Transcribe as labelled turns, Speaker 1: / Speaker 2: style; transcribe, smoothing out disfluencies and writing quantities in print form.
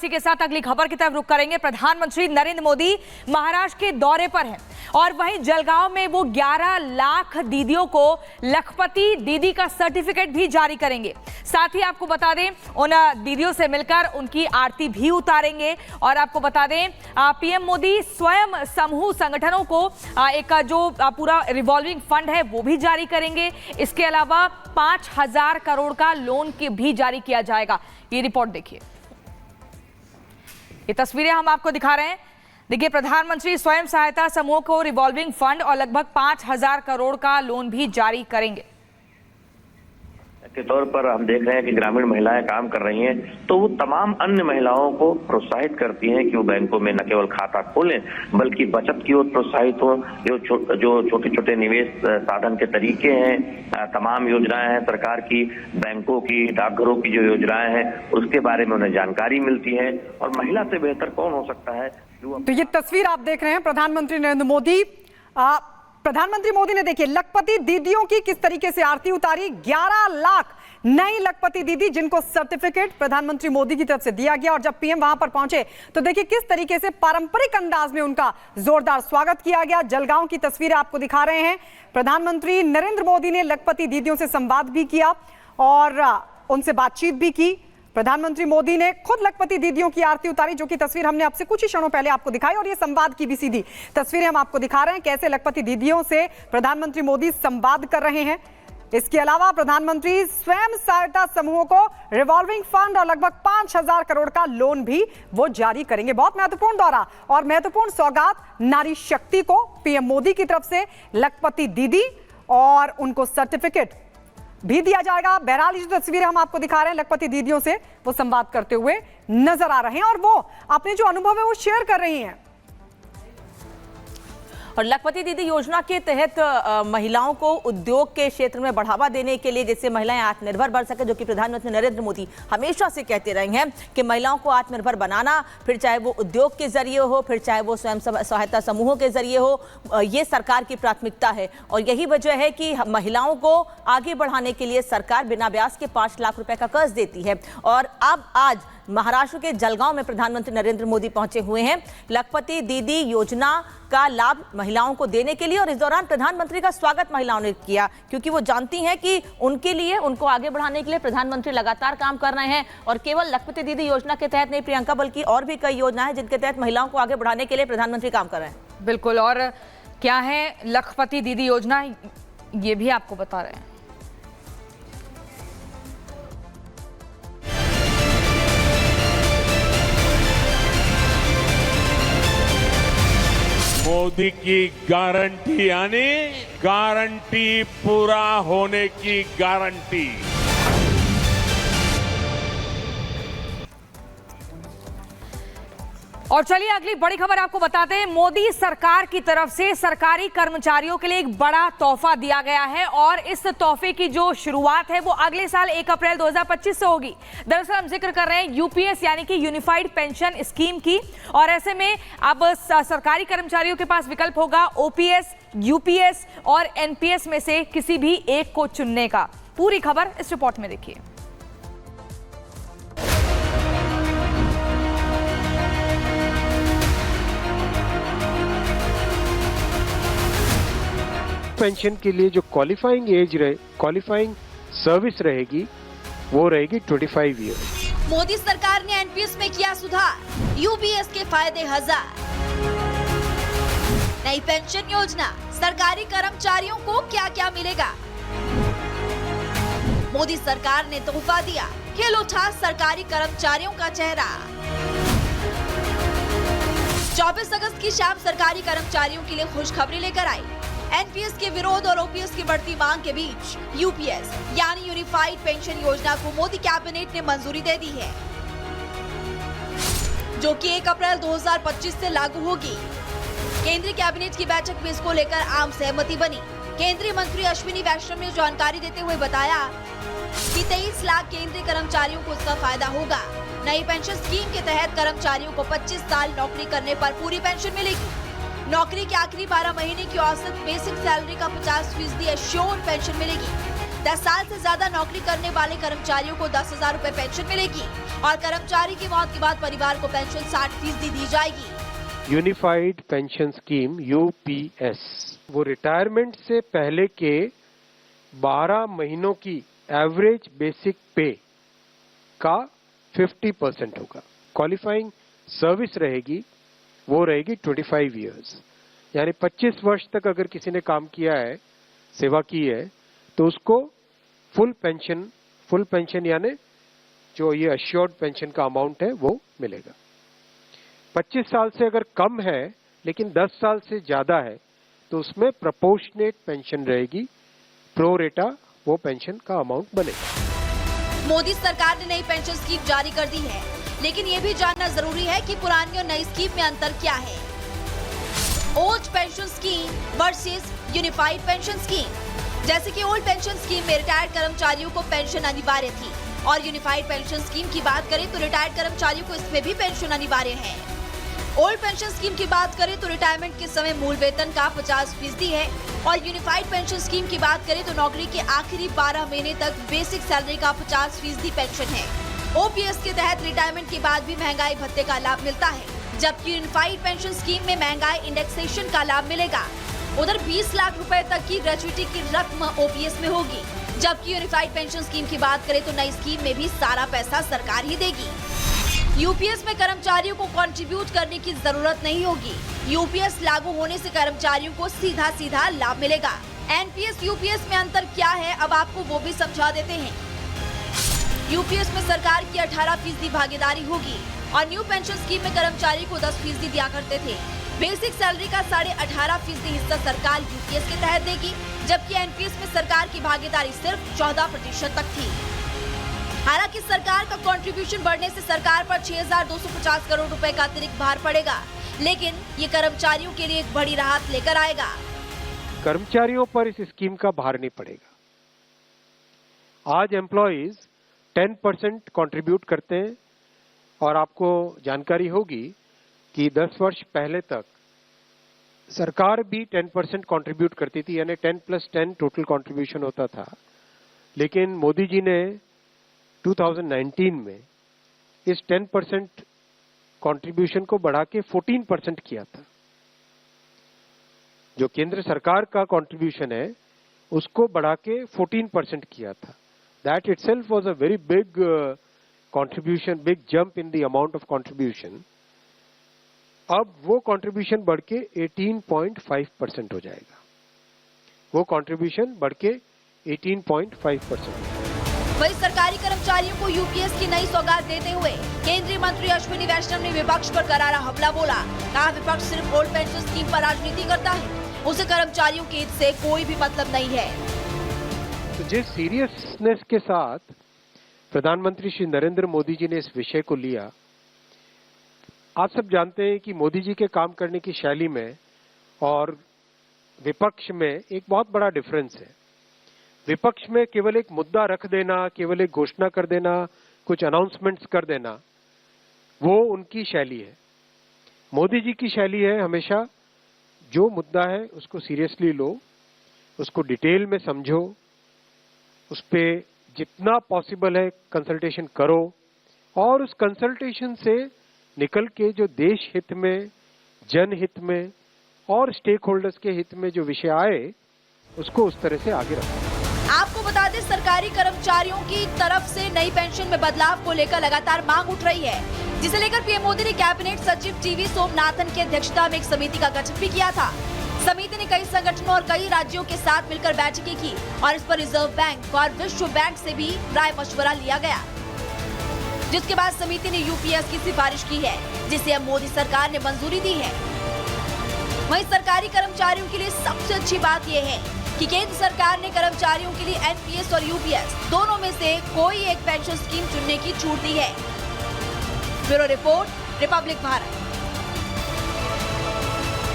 Speaker 1: इसी के साथ अगली खबर की तरफ रुख करेंगे। प्रधानमंत्री नरेंद्र मोदी महाराष्ट्र के दौरे पर हैं और वहीं जलगांव में वो 11 लाख दीदियों को लखपति दीदी का सर्टिफिकेट भी जारी करेंगे। साथ ही आपको बता दें, उन दीदियों से मिलकर उनकी आरती भी उतारेंगे। और आपको बता दें, पीएम मोदी स्वयं समूह संगठनों को एक जो पूरा रिवॉल्विंग फंड है वो भी जारी करेंगे। इसके अलावा 5,000 करोड़ का लोन भी जारी किया जाएगा। ये रिपोर्ट देखिए, ये तस्वीरें हम आपको दिखा रहे हैं। देखिए, प्रधानमंत्री स्वयं सहायता समूह को रिवॉल्विंग फंड और लगभग 5,000 करोड़ का लोन भी जारी करेंगे।
Speaker 2: के तौर पर हम देख रहे हैं कि ग्रामीण महिलाएं काम कर रही हैं, तो वो तमाम अन्य महिलाओं को प्रोत्साहित करती हैं कि वो बैंकों में न केवल खाता खोलें बल्कि बचत की ओर प्रोत्साहित हो। जो छोटे छोटे निवेश साधन के तरीके हैं, तमाम योजनाएं हैं सरकार की, बैंकों की, डाकघरों की जो योजनाएं हैं उसके बारे में उन्हें जानकारी मिलती है। और महिला से बेहतर कौन हो सकता है।
Speaker 3: तो ये तस्वीर आप देख रहे हैं प्रधानमंत्री नरेंद्र मोदी। प्रधानमंत्री मोदी ने देखिए लखपति दीदियों की किस तरीके से आरती उतारी। 11 लाख नई लखपति दीदी जिनको सर्टिफिकेट प्रधानमंत्री मोदी की तरफ से दिया गया। और जब पीएम वहां पर पहुंचे तो देखिए किस तरीके से पारंपरिक अंदाज में उनका जोरदार स्वागत किया गया। जलगांव की तस्वीरें आपको दिखा रहे हैं। प्रधानमंत्री नरेंद्र मोदी ने लखपति दीदियों से संवाद भी किया और उनसे बातचीत भी की। प्रधानमंत्री मोदी ने खुद लखपति दीदियों की आरती उतारी, जो कि तस्वीर हमने आपसे कुछ ही क्षणों पहले आपको दिखाई। और ये संवाद की भी सीधी तस्वीरें हम आपको दिखा रहे हैं, कैसे लखपति दीदियों से प्रधानमंत्री मोदी संवाद कर रहे हैं। इसके अलावा प्रधानमंत्री स्वयं सहायता समूहों को रिवॉल्विंग फंड और लगभग 5,000 करोड़ का लोन भी वो जारी करेंगे। बहुत महत्वपूर्ण दौरा और महत्वपूर्ण सौगात नारी शक्ति को पीएम मोदी की तरफ से लखपति दीदी और उनको सर्टिफिकेट भी दिया जाएगा। बहरहाल जो तस्वीरें हम आपको दिखा रहे हैं लखपति दीदियों से वो संवाद करते हुए नजर आ रहे हैं और वो अपने जो अनुभव है वो शेयर कर रही हैं।
Speaker 4: और लखपति दीदी योजना के तहत महिलाओं को उद्योग के क्षेत्र में बढ़ावा देने के लिए, जिससे महिलाएं आत्मनिर्भर बन सके, जो कि प्रधानमंत्री नरेंद्र मोदी हमेशा से कहते रहे हैं कि महिलाओं को आत्मनिर्भर बनाना, फिर चाहे वो उद्योग के जरिए हो, फिर चाहे वो स्वयं सहायता समूहों के जरिए हो, ये सरकार की प्राथमिकता है। और यही वजह है कि महिलाओं को आगे बढ़ाने के लिए सरकार बिना ब्याज के 5 लाख रुपए का कर्ज देती है। और अब आज महाराष्ट्र के जलगांव में प्रधानमंत्री नरेंद्र मोदी पहुंचे हुए हैं लखपति दीदी योजना का लाभ महिलाओं को देने के लिए। और इस दौरान प्रधानमंत्री का स्वागत महिलाओं ने किया, क्योंकि वो जानती हैं कि उनके लिए, उनको आगे बढ़ाने के लिए प्रधानमंत्री लगातार काम कर रहे हैं। और केवल लखपति दीदी योजना के तहत नहीं प्रियंका, बल्कि और भी कई योजना है जिनके तहत महिलाओं को आगे बढ़ाने के लिए प्रधानमंत्री काम कर रहे हैं।
Speaker 1: बिल्कुल, और क्या है लखपति दीदी योजना, ये भी आपको बता रहे हैं।
Speaker 5: मोदी की गारंटी यानी गारंटी पूरा होने की गारंटी।
Speaker 1: और चलिए अगली बड़ी खबर आपको बताते हैं। मोदी सरकार की तरफ से सरकारी कर्मचारियों के लिए एक बड़ा तोहफा दिया गया है और इस तोहफे की जो शुरुआत है वो अगले साल 1 अप्रैल 2025 से होगी। दरअसल हम जिक्र कर रहे हैं यूपीएस यानी कि यूनिफाइड पेंशन स्कीम की। और ऐसे में अब सरकारी कर्मचारियों के पास विकल्प होगा ओपीएस, यूपीएस और एनपीएस में से किसी भी एक को चुनने का। पूरी खबर इस रिपोर्ट में देखिए।
Speaker 6: पेंशन के लिए जो क्वालिफाइंग सर्विस रहेगी वो रहेगी 25 ईयर।
Speaker 7: मोदी सरकार ने एनपीएस में किया सुधार, यूपीएस के फायदे 1000। नई पेंशन योजना, सरकारी कर्मचारियों को क्या क्या मिलेगा। मोदी सरकार ने तोहफा दिया, खिल उठा सरकारी कर्मचारियों का चेहरा। 24 अगस्त की शाम सरकारी कर्मचारियों के लिए खुशखबरी लेकर आई। एनपीएस के विरोध और ओपीएस की बढ़ती मांग के बीच यूपीएस यानी यूनिफाइड पेंशन योजना को मोदी कैबिनेट ने मंजूरी दे दी है, जो कि 1 अप्रैल 2025 से लागू होगी। केंद्रीय कैबिनेट की बैठक में इसको लेकर आम सहमति बनी। केंद्रीय मंत्री अश्विनी वैष्णव ने जानकारी देते हुए बताया कि 23 लाख केंद्रीय कर्मचारियों को इसका फायदा होगा। नई पेंशन स्कीम के तहत कर्मचारियों को 25 साल नौकरी करने पर पूरी पेंशन मिलेगी। नौकरी के आखिरी 12 महीने की औसत बेसिक सैलरी का 50% एश्योर्ड पेंशन मिलेगी। 10 साल से ज्यादा नौकरी करने वाले कर्मचारियों को 10,000 रुपए पेंशन मिलेगी और कर्मचारी की मौत के बाद परिवार को पेंशन 60% दी जाएगी।
Speaker 6: यूनिफाइड पेंशन स्कीम यूपीएस, वो रिटायरमेंट से पहले के 12 महीनों की एवरेज बेसिक पे का 50% होगा। क्वालिफाइंग सर्विस रहेगी, वो रहेगी 25 इयर्स, यानी 25 वर्ष तक अगर किसी ने काम किया है, सेवा की है, तो उसको फुल पेंशन यानी जो ये अश्योर्ड पेंशन का अमाउंट है वो मिलेगा। 25 साल से अगर कम है लेकिन 10 साल से ज्यादा है तो उसमें प्रोपोर्शनेट पेंशन रहेगी, प्रो रेटा वो पेंशन का अमाउंट बनेगा।
Speaker 7: मोदी सरकार ने नई पेंशन स्कीम जारी कर दी है, लेकिन ये भी जानना जरूरी है कि पुरानी और नई स्कीम में अंतर क्या है। Old pension scheme versus unified pension scheme. जैसे कि ओल्ड पेंशन स्कीम में रिटायर्ड कर्मचारियों को पेंशन अनिवार्य थी और यूनिफाइड पेंशन स्कीम की बात करें तो रिटायर्ड कर्मचारियों को इसमें भी पेंशन अनिवार्य है। ओल्ड पेंशन स्कीम की बात करें तो रिटायरमेंट के समय मूल वेतन का 50% है और यूनिफाइड पेंशन स्कीम की बात करें तो नौकरी के आखिरी 12 महीने तक बेसिक सैलरी का 50% पेंशन है। ओपीएस के तहत रिटायरमेंट के बाद भी महंगाई भत्ते का लाभ मिलता है, जबकि यूनिफाइड पेंशन स्कीम में महंगाई इंडेक्सेशन का लाभ मिलेगा। उधर 20 लाख रुपए तक की ग्रेच्युटी की रकम ओपीएस में होगी, जबकि यूनिफाइड पेंशन स्कीम की बात करें तो नई स्कीम में भी सारा पैसा सरकार ही देगी। यूपीएस में कर्मचारियों को कंट्रीब्यूट करने की जरूरत नहीं होगी। यूपीएस लागू होने से कर्मचारियों को सीधा सीधा लाभ मिलेगा। एनपीएस यूपीएस में अंतर क्या है, अब आपको वो भी समझा देते हैं। यूपीएस में सरकार की 18% भागीदारी होगी और न्यू पेंशन स्कीम में कर्मचारी को 10% दिया करते थे। बेसिक सैलरी का 18.5% हिस्सा सरकार यूपीएस के तहत देगी, जबकि एनपीएस में सरकार की भागीदारी सिर्फ 14% तक थी। हालांकि सरकार का कंट्रीब्यूशन बढ़ने से सरकार पर 6,250 करोड़ रुपए का अतिरिक्त भार पड़ेगा, लेकिन ये कर्मचारियों के लिए एक बड़ी राहत लेकर आएगा।
Speaker 6: कर्मचारियों पर इस स्कीम का भार नहीं पड़ेगा। आज एम्प्लॉइज 10% कंट्रीब्यूट करते हैं और आपको जानकारी होगी कि 10 वर्ष पहले तक सरकार भी 10% कंट्रीब्यूट करती थी, यानी 10+10 टोटल कंट्रीब्यूशन होता था। लेकिन मोदी जी ने 2019 में इस 10% कंट्रीब्यूशन को बढ़ा के 14% किया था। जो केंद्र सरकार का कंट्रीब्यूशन है उसको बढ़ा के 14% किया था। That itself was a very big contribution, big jump in the amount of contribution. अब वो कंट्रीब्यूशन बढ़ के 18.5% हो जाएगा। वो कंट्रीब्यूशन बढ़ के 18.5%।
Speaker 7: वही सरकारी कर्मचारियों को यूपीएस की नई सौगात देते हुए केंद्रीय मंत्री अश्विनी वैष्णव ने विपक्ष पर करारा हमला बोला। कहा विपक्ष सिर्फ ओल्ड पेंशन स्कीम पर राजनीति करता है, उसे कर्मचारियों के हित से कोई भी मतलब नहीं है।
Speaker 6: तो जिस सीरियसनेस के साथ प्रधानमंत्री श्री नरेंद्र मोदी जी ने इस विषय को लिया, आप सब जानते हैं कि मोदी जी के काम करने की शैली में और विपक्ष में एक बहुत बड़ा डिफरेंस है। विपक्ष में केवल एक मुद्दा रख देना, केवल एक घोषणा कर देना, कुछ अनाउंसमेंट्स कर देना, वो उनकी शैली है। मोदी जी की शैली है हमेशा जो मुद्दा है उसको सीरियसली लो, उसको डिटेल में समझो, उस पे जितना पॉसिबल है कंसल्टेशन करो और उस कंसल्टेशन से निकल के जो देश हित में, जनहित में और स्टेक होल्डर्स के हित में जो विषय आए उसको उस तरह से आगे रखो।
Speaker 7: आपको बता दें, सरकारी कर्मचारियों की तरफ से नई पेंशन में बदलाव को लेकर लगातार मांग उठ रही है, जिसे लेकर पीएम मोदी ने कैबिनेट सचिव टीवी सोमनाथन की अध्यक्षता में एक समिति का गठन भी किया था। समिति ने कई संगठनों और कई राज्यों के साथ मिलकर बैठकें की और इस पर रिजर्व बैंक और विश्व बैंक से भी राय मशवरा लिया गया, जिसके बाद समिति ने यूपीएस की सिफारिश की है, जिसे अब मोदी सरकार ने मंजूरी दी है। वहीं सरकारी कर्मचारियों के लिए सबसे अच्छी बात यह है कि केंद्र सरकार ने कर्मचारियों के लिए एनपीएस और यूपीएस दोनों में से कोई एक पेंशन स्कीम चुनने की छूट दी है। Bureau report, Republic Bharat.